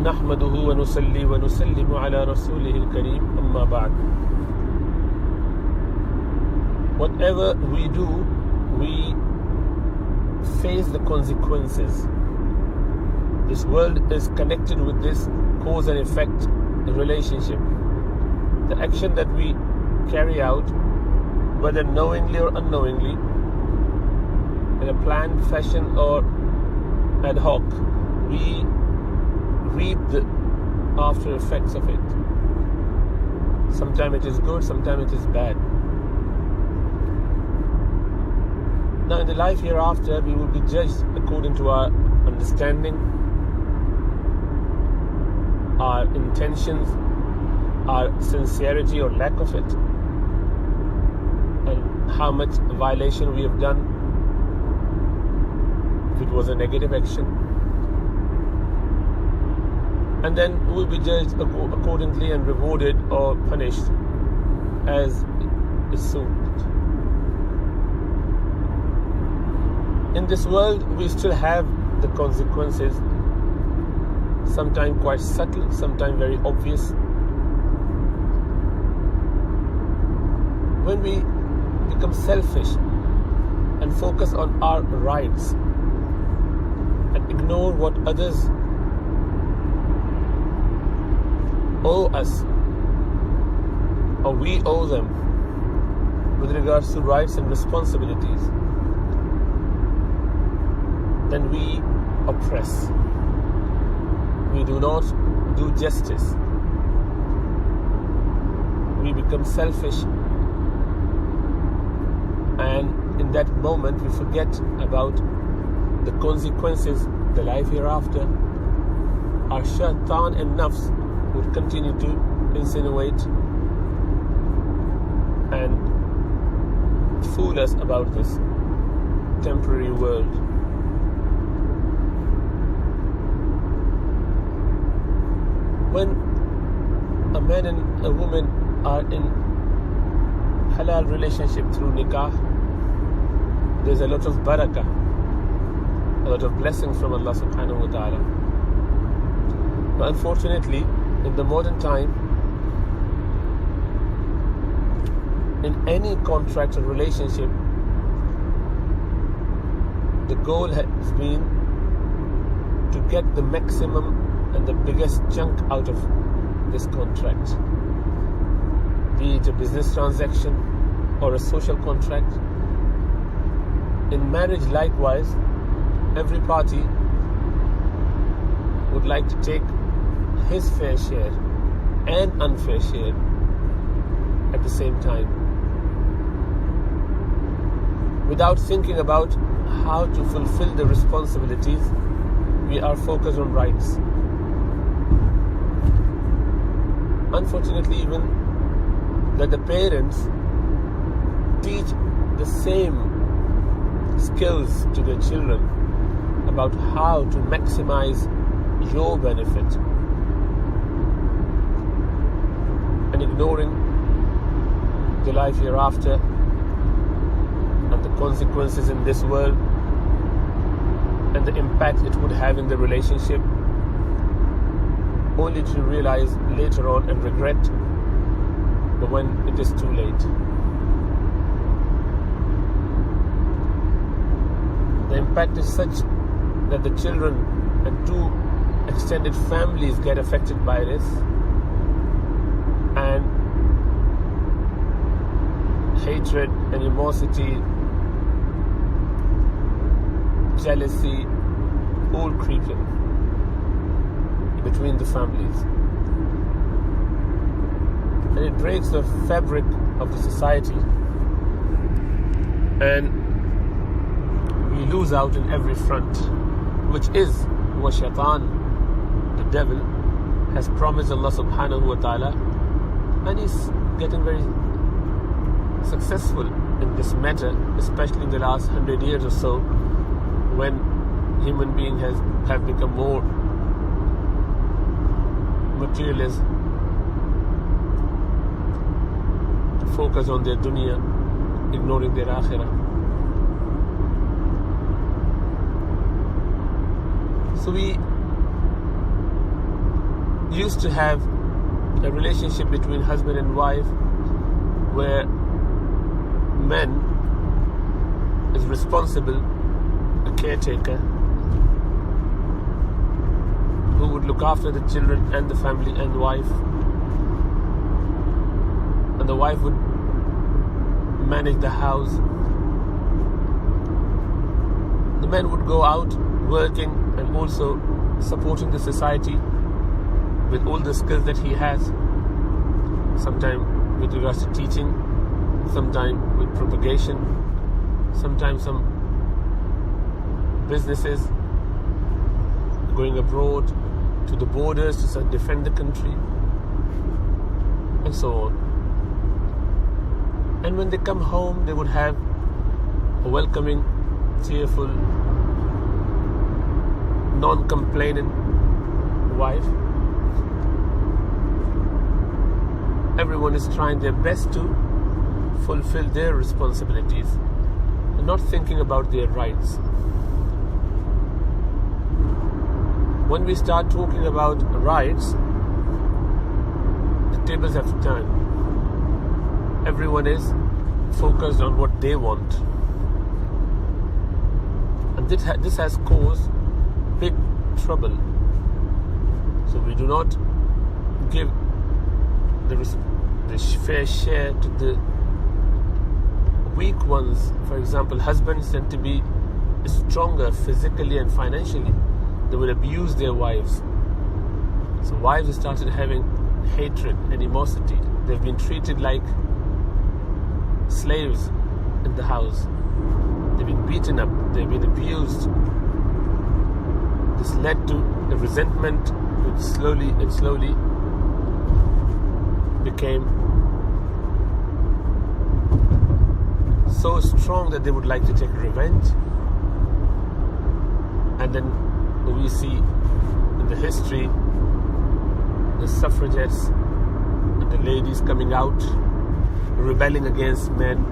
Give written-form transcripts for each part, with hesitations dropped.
نحمده ونصلي ونسلم على رسوله الكريم أما بعد. Whatever we do, we face the consequences. This world is connected with this cause and effect relationship. The action that we carry out, whether knowingly or unknowingly, in a planned fashion or ad hoc, we reap the after effects of it. Sometimes it is good, sometimes it is bad. Now in the life hereafter, we will be judged according to our understanding, our intentions, our sincerity or lack of it, and how much violation we have done, if it was a negative action. And then we will be judged accordingly and rewarded or punished as is suited. In this world, we still have the consequences, sometimes quite subtle, sometimes very obvious. When we become selfish and focus on our rights and ignore what others owe us or we owe them with regards to rights and responsibilities, then we oppress. We do not do justice. We become selfish, and in that moment we forget about the consequences, the life hereafter. Our shaitan and nafs would continue to insinuate and fool us about this temporary world. When a man and a woman are in halal relationship through nikah, there's a lot of barakah, a lot of blessings from Allah subhanahu wa ta'ala. But unfortunately, in the modern time, in any contract or relationship, the goal has been to get the maximum and the biggest chunk out of this contract, be it a business transaction or a social contract. In marriage, likewise, every party would like to take his fair share and unfair share at the same time, without thinking about how to fulfill the responsibilities. We are focused on rights. Unfortunately, even that the parents teach the same skills to their children about how to maximize your benefit, and ignoring the life hereafter and the consequences in this world and the impact it would have in the relationship, only to realize later on and regret, but when it is too late. The impact is such that the children and two extended families get affected by this, and hatred, animosity, jealousy, all creep in between the families, and it breaks the fabric of the society, and we lose out in every front, which is what shaitan, the devil, has promised Allah subhanahu wa ta'ala, and he's getting very successful in this matter, especially in the last 100 years or so, when human beings have become more materialist, to focus on their dunya, ignoring their akhirah. So we used to have a relationship between husband and wife where man is responsible, a caretaker, who would look after the children and the family and wife, and the wife would manage the house. The man would go out working and also supporting the society with all the skills that he has, sometimes with regards to teaching, sometimes with propagation, sometimes some businesses, going abroad to the borders to defend the country, and so on. And when they come home, they would have a welcoming, cheerful, non-complaining wife. Everyone is trying their best to fulfill their responsibilities and not thinking about their rights. When we start talking about rights, the tables have turned. Everyone is focused on what they want. And this has caused big trouble. So we do not give the fair share to the weak ones. For example, husbands tend to be stronger physically and financially. They will abuse their wives. So wives have started having hatred, animosity. They've been treated like slaves in the house. They've been beaten up. They've been abused. This led to a resentment which slowly became so strong that they would like to take revenge. And then we see in the history the suffragettes and the ladies coming out, rebelling against men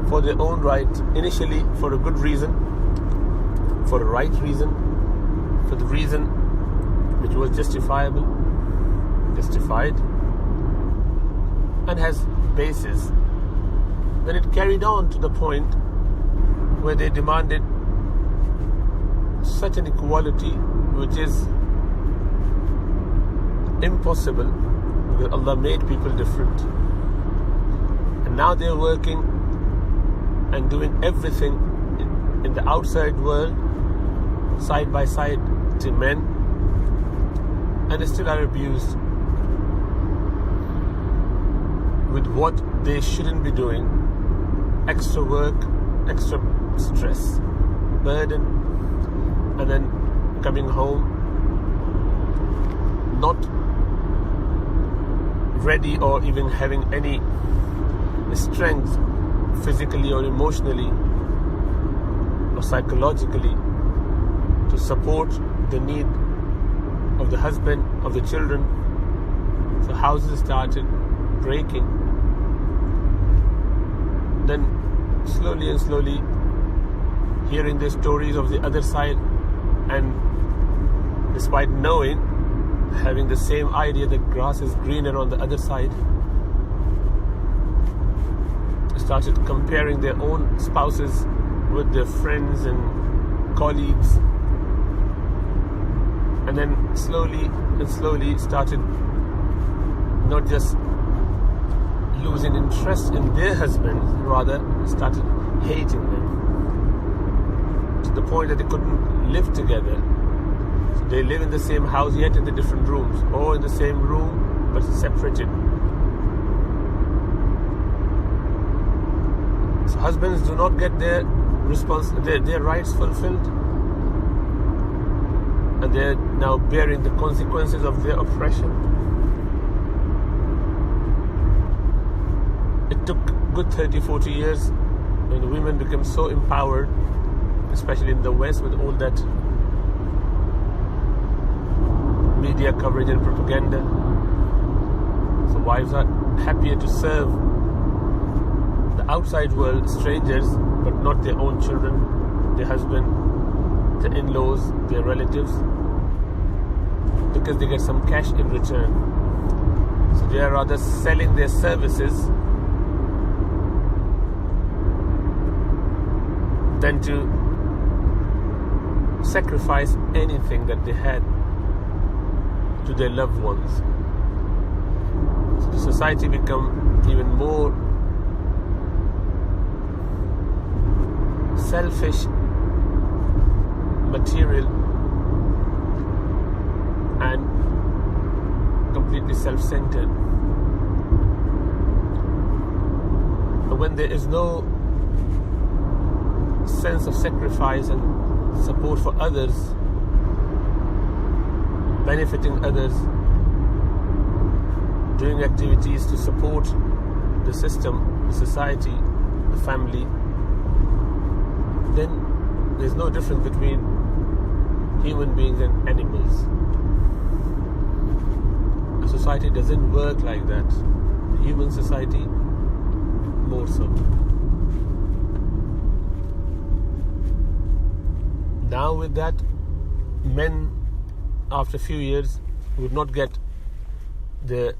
for their own right, initially for a good reason, for the right reason, for the reason which was justified, and has basis. Then it carried on to the point where they demanded such an equality which is impossible, because Allah made people different. And now they're working and doing everything in the outside world side by side to men, and they still are abused with what they shouldn't be doing. Extra work, extra stress, burden, and then coming home not ready or even having any strength physically or emotionally or psychologically to support the need of the husband, of the children. So houses started breaking. Then slowly hearing the stories of the other side, and despite knowing, having the same idea that grass is greener on the other side, started comparing their own spouses with their friends and colleagues, and then slowly started not just losing interest in their husbands, rather started hating them to the point that they couldn't live together. So they live in the same house yet in the different rooms, or in the same room but separated. So husbands do not get their rights fulfilled, and they're now bearing the consequences of their oppression. It took good 30-40 years when women became so empowered, especially in the West, with all that media coverage and propaganda. So wives are happier to serve the outside world, strangers, but not their own children, their husband, their in-laws, their relatives. The because they get some cash in return. So they are rather selling their services than to sacrifice anything that they had to their loved ones. So the society become even more selfish, material, and completely self-centered. But when there is no sense of sacrifice and support for others, benefiting others, doing activities to support the system, the society, the family, then there's no difference between human beings and animals. A society doesn't work like that. Human society, more so. Now with that, men after a few years would not get the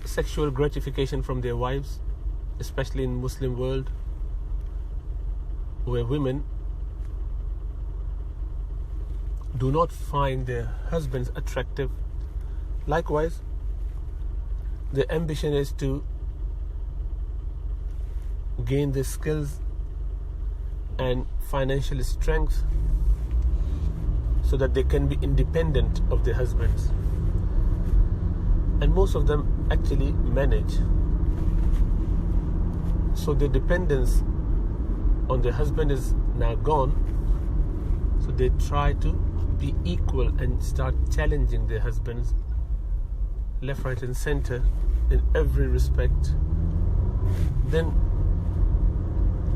sexual gratification from their wives, especially in Muslim world, where women do not find their husbands attractive. Likewise, the ambition is to gain the skills and financial strength so that they can be independent of their husbands. And most of them actually manage. So their dependence on their husband is now gone. So they try to be equal and start challenging their husbands left, right and center in every respect. Then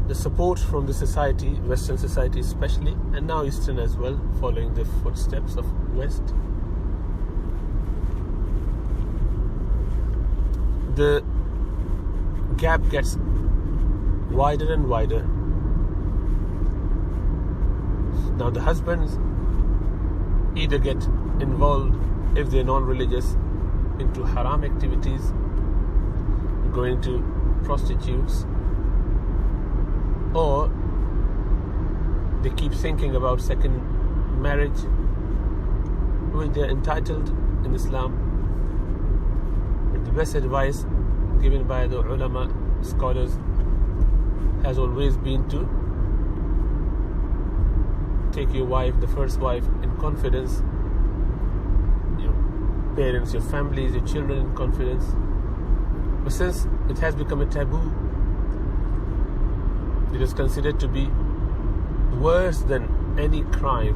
the support from the society, Western society especially, and now Eastern as well, following the footsteps of West, the gap gets wider and wider. Now the husbands either get involved, if they're non-religious, into haram activities, going to prostitutes, or they keep thinking about second marriage, which they're entitled in Islam. But the best advice given by the ulama, scholars, has always been to take your wife, the first wife, in confidence, your parents, your families, your children in confidence. But since it has become a taboo, it is considered to be worse than any crime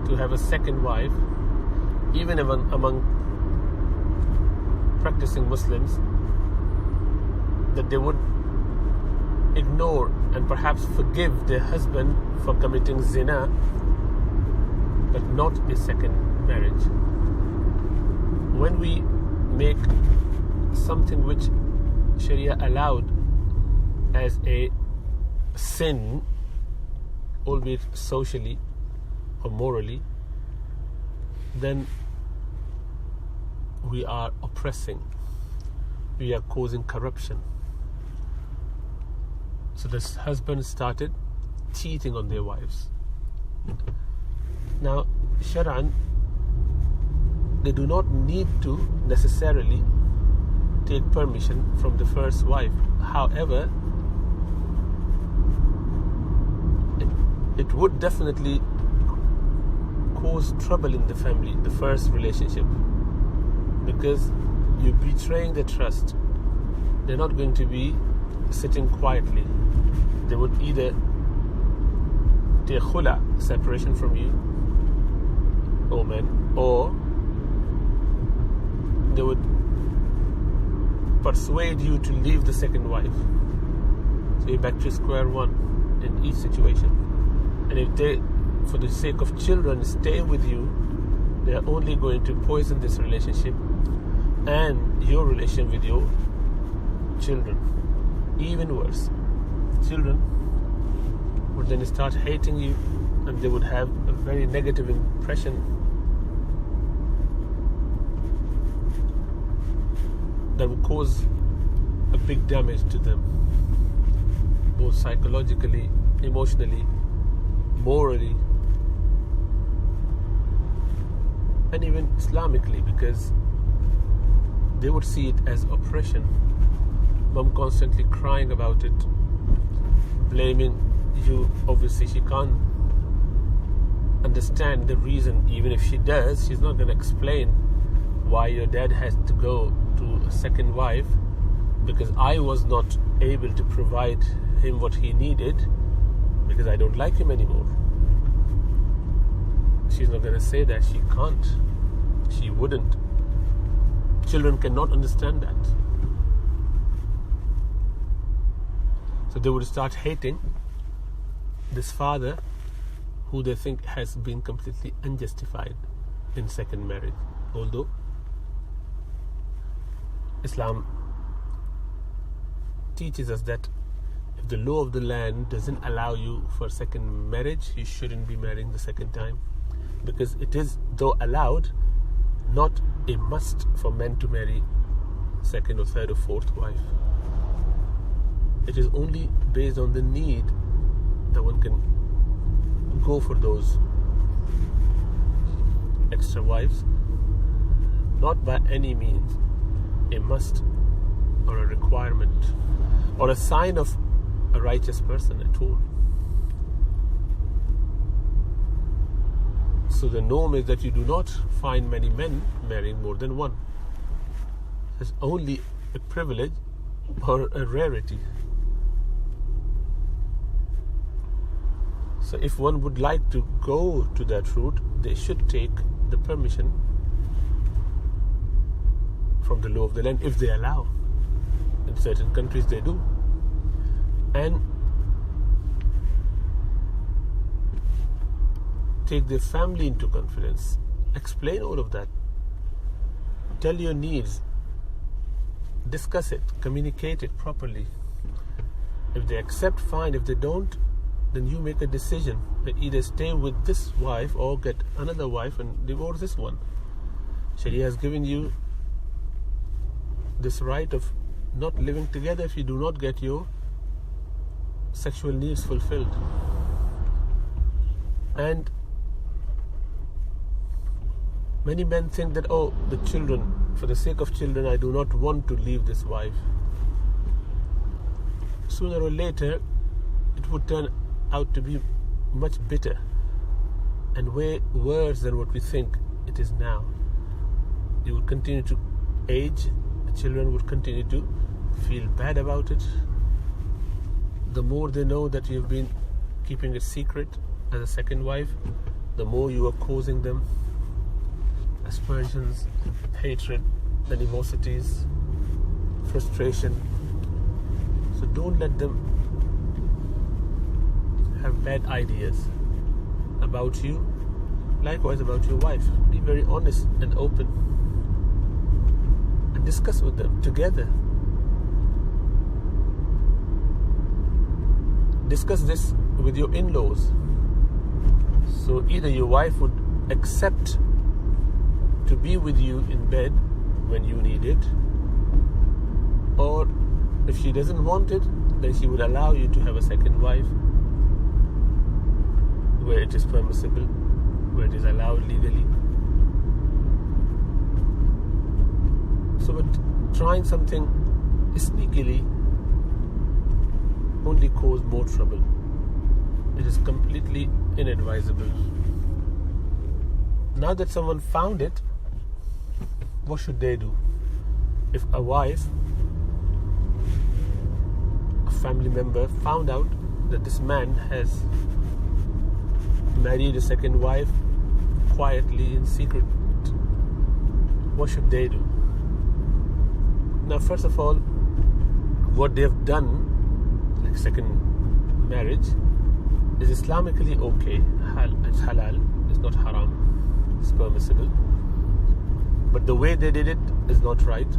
to have a second wife, even among practicing Muslims, that they would ignore and perhaps forgive their husband for committing zina, but not a second marriage. When we make something which Sharia allowed as a sin, albeit socially or morally, then we are oppressing, we are causing corruption. So this husband started cheating on their wives. Now, Sharan, they do not need to necessarily take permission from the first wife. However, it would definitely cause trouble in the family, the first relationship, because you're betraying the trust. They're not going to be sitting quietly. They would either take khula, separation from you, O men, or they would persuade you to leave the second wife. So you're back to square one in each situation. And if they, for the sake of children, stay with you, they are only going to poison this relationship and your relation with your children. Even worse, children would then start hating you, and they would have a very negative impression that will cause a big damage to them, both psychologically, emotionally, morally, and even Islamically, because they would see it as oppression. Mum constantly crying about it, blaming you. Obviously she can't understand the reason. Even if she does, she's not going to explain why your dad has to go to a second wife because I was not able to provide him what he needed because I don't like him anymore. She's not going to say that. She can't. She wouldn't. Children cannot understand that. So they would start hating this father who they think has been completely unjustified in second marriage. Although Islam teaches us that if the law of the land doesn't allow you for second marriage, you shouldn't be marrying the second time, because it is, though allowed, not a must for men to marry second or third or fourth wife. It is only based on the need that one can go for those extra wives, not by any means a must or a requirement or a sign of a righteous person at all. So the norm is that you do not find many men marrying more than one. It's only a privilege or a rarity. So if one would like to go to that route, they should take the permission from the law of the land, if they allow. In certain countries they do. And take their family into confidence. Explain all of that. Tell your needs. Discuss it. Communicate it properly. If they accept, fine. If they don't, then you make a decision. Either stay with this wife or get another wife and divorce this one. Sharia has given you this right of not living together if you do not get your sexual needs fulfilled. And many men think that, the children, for the sake of children, I do not want to leave this wife. Sooner or later, it would turn out to be much bitter and way worse than what we think it is now. You would continue to age, the children would continue to feel bad about it. The more they know that you've been keeping it secret as a second wife, the more you are causing them aspersions, hatred, animosities, frustration. So don't let them have bad ideas about you, likewise about your wife. Be very honest and open and discuss with them together. Discuss this with your in-laws. So either your wife would accept to be with you in bed when you need it, or if she doesn't want it, then she would allow you to have a second wife where it is permissible, where it is allowed legally. So but trying something sneakily only cause more trouble. It is completely inadvisable. Now that someone found it, what should they do? If a wife, a family member, found out that this man has married a second wife quietly in secret, what should they do? Now, first of all, what they have done, like second marriage, is Islamically okay. It's halal, it's not haram, it's permissible. But the way they did it is not right,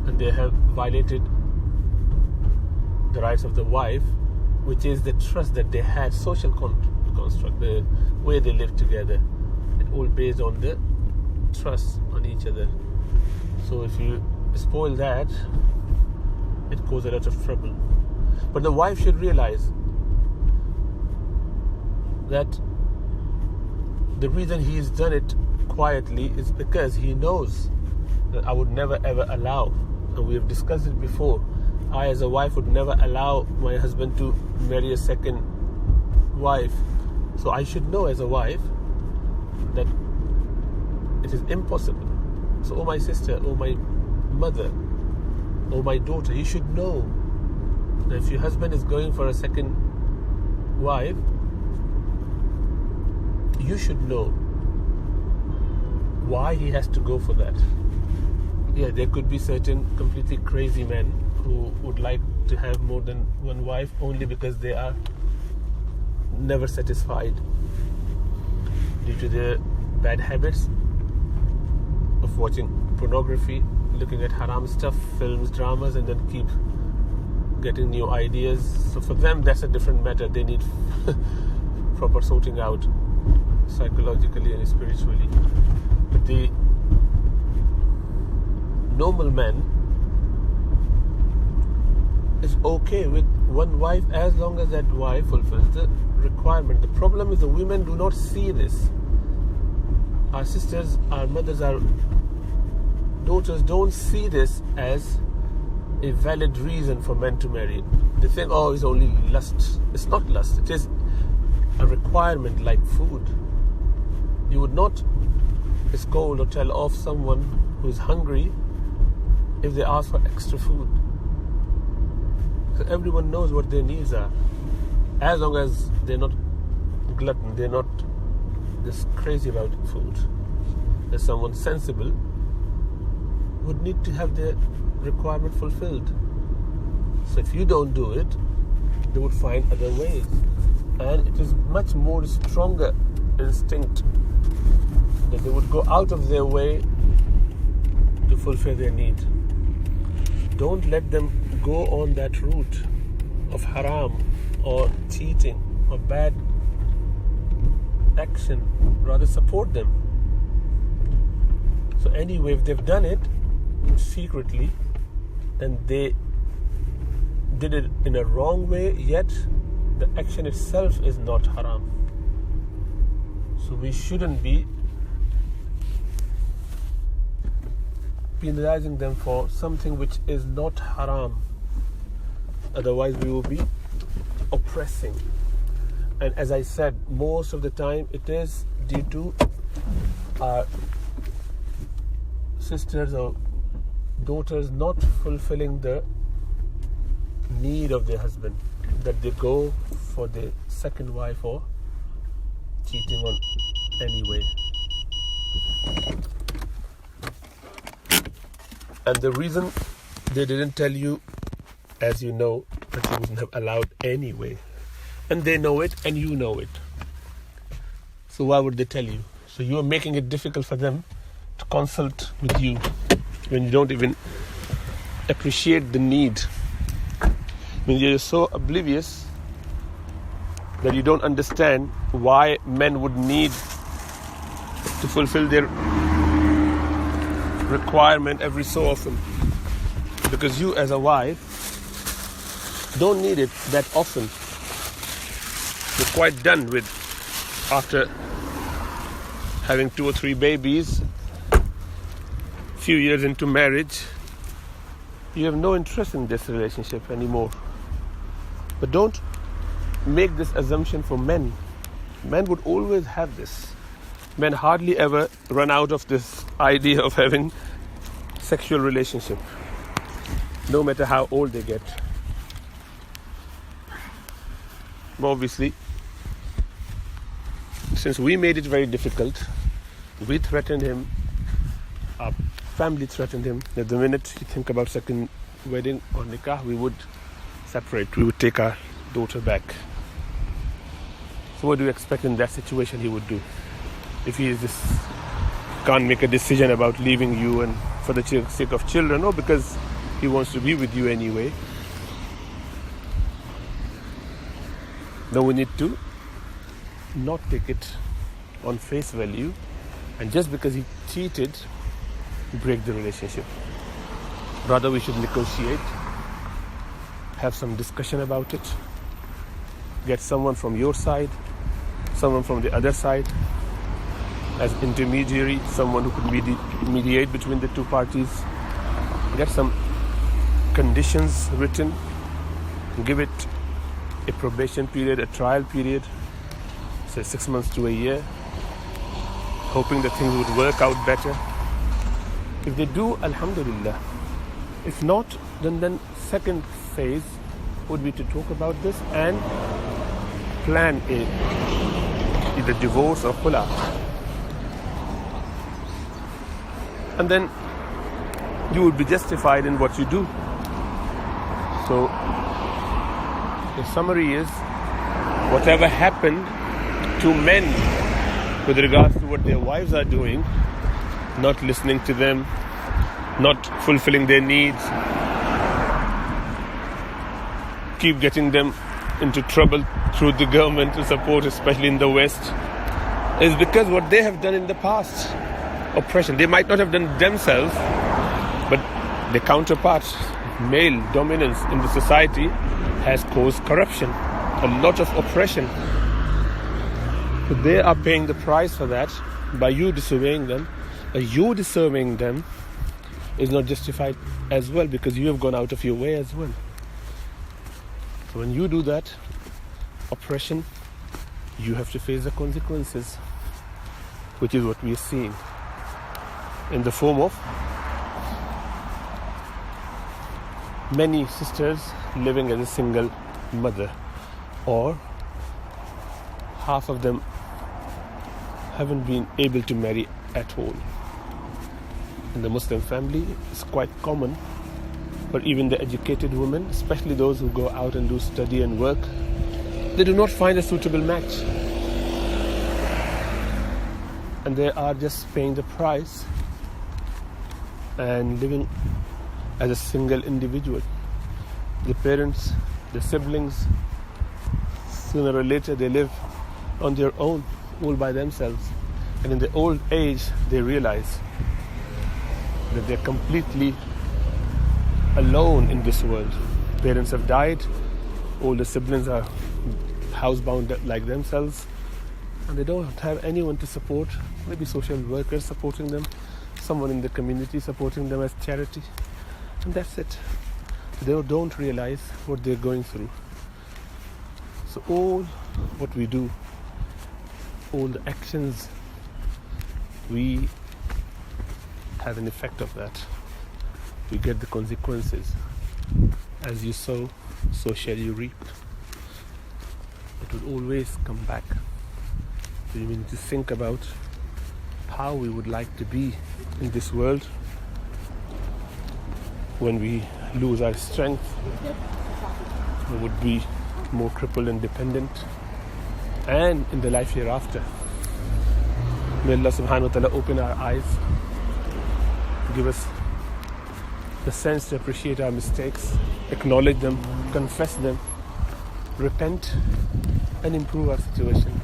and they have violated the rights of the wife, which is the trust that they had, social construct, the way they live together. It all based on the trust on each other. So if you spoil that, it causes a lot of trouble. But the wife should realize that the reason he's done it quietly is because he knows that I would never ever allow, and we have discussed it before, I as a wife would never allow my husband to marry a second wife. So I should know as a wife that it is impossible. So, oh my sister, oh my mother, oh my daughter, you should know that if your husband is going for a second wife, you should know why he has to go for that. Yeah, there could be certain completely crazy men who would like to have more than one wife only because they are never satisfied due to their bad habits of watching pornography, looking at haram stuff, films, dramas, and then keep getting new ideas. So for them, that's a different matter. They need proper sorting out psychologically and spiritually. But the normal man is okay with one wife as long as that wife fulfills the requirement. The problem is the women do not see this. Our sisters, our mothers, our daughters don't see this as a valid reason for men to marry. They think, oh, it's only lust. It's not lust. It is a requirement like food. You would not scold or tell off someone who is hungry if they ask for extra food. So everyone knows what their needs are. As long as they're not glutton, they're not just crazy about food. There's someone sensible would need to have their requirement fulfilled. So if you don't do it, they would find other ways. And it is much more stronger instinct that they would go out of their way to fulfill their need. Don't let them go on that route of haram or cheating or bad action. Rather support them. So anyway, if they've done it secretly and they did it in a wrong way, yet the action itself is not haram. So we shouldn't be penalizing them for something which is not haram. Otherwise we will be oppressing. And as I said, most of the time it is due to our sisters or daughters not fulfilling the need of their husband, that they go for their second wife or cheating on anyway. And the reason they didn't tell you, as you know, that you wouldn't have allowed anyway. And they know it and you know it. So why would they tell you? So you are making it difficult for them to consult with you when you don't even appreciate the need. When you're so oblivious that you don't understand why men would need to fulfill their requirement every so often. Because you as a wife don't need it that often. You're quite done with, after having 2 or 3 babies, few years into marriage, you have no interest in this relationship anymore. But don't make this assumption for men. Men would always have this. Men hardly ever run out of this idea of having sexual relationship, no matter how old they get. But obviously, since we made it very difficult, we threatened him, our family threatened him, that the minute you think about second wedding or nikah, we would separate, we would take our daughter back. So what do you expect in that situation he would do? If he just can't make a decision about leaving you and for the sake of children, or because he wants to be with you anyway, then we need to not take it on face value, and just because he cheated, break the relationship. Rather, we should negotiate, have some discussion about it, get someone from your side, someone from the other side as intermediary, someone who could mediate between the two parties, get some conditions written, give it a probation period, a trial period, say 6 months to a year, hoping that things would work out better. If they do, alhamdulillah. If not, then second phase would be to talk about this and plan either divorce or khula. And then you would be justified in what you do. So the summary is, whatever happened to men with regards to what their wives are doing, not listening to them, not fulfilling their needs, keep getting them into trouble through the governmental support, especially in the West, is because what they have done in the past. Oppression. They might not have done themselves, but their counterparts, male dominance in the society, has caused corruption, a lot of oppression. So they are paying the price for that by you disobeying them. You disobeying them is not justified as well, because you have gone out of your way as well. So when you do that oppression, you have to face the consequences, which is what we are seeing in the form of many sisters living as a single mother, or half of them haven't been able to marry at all. In the Muslim family, it's quite common for even the educated women, especially those who go out and do study and work, they do not find a suitable match. And they are just paying the price and living as a single individual. The parents, the siblings, sooner or later they live on their own, all by themselves. And in the old age, they realize that they're completely alone in this world. Parents have died, older siblings are housebound like themselves, and they don't have anyone to support, maybe social workers supporting them, someone in the community supporting them as charity, and that's it. They don't realize what they're going through. So all what we do, all the actions, we have an effect of that. We get the consequences. As you sow, so shall you reap. It will always come back. So you need to think about how we would like to be in this world when we lose our strength. We would be more crippled and dependent, and in the life hereafter. May Allah subhanahu wa ta'ala open our eyes, give us the sense to appreciate our mistakes, acknowledge them, confess them, repent, and improve our situation,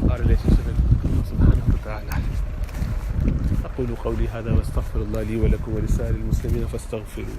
our relationship with Allah subhanahu wa ta'ala. أقول قولي هذا واستغفر الله لي ولكم ولسائر المسلمين فاستغفروه.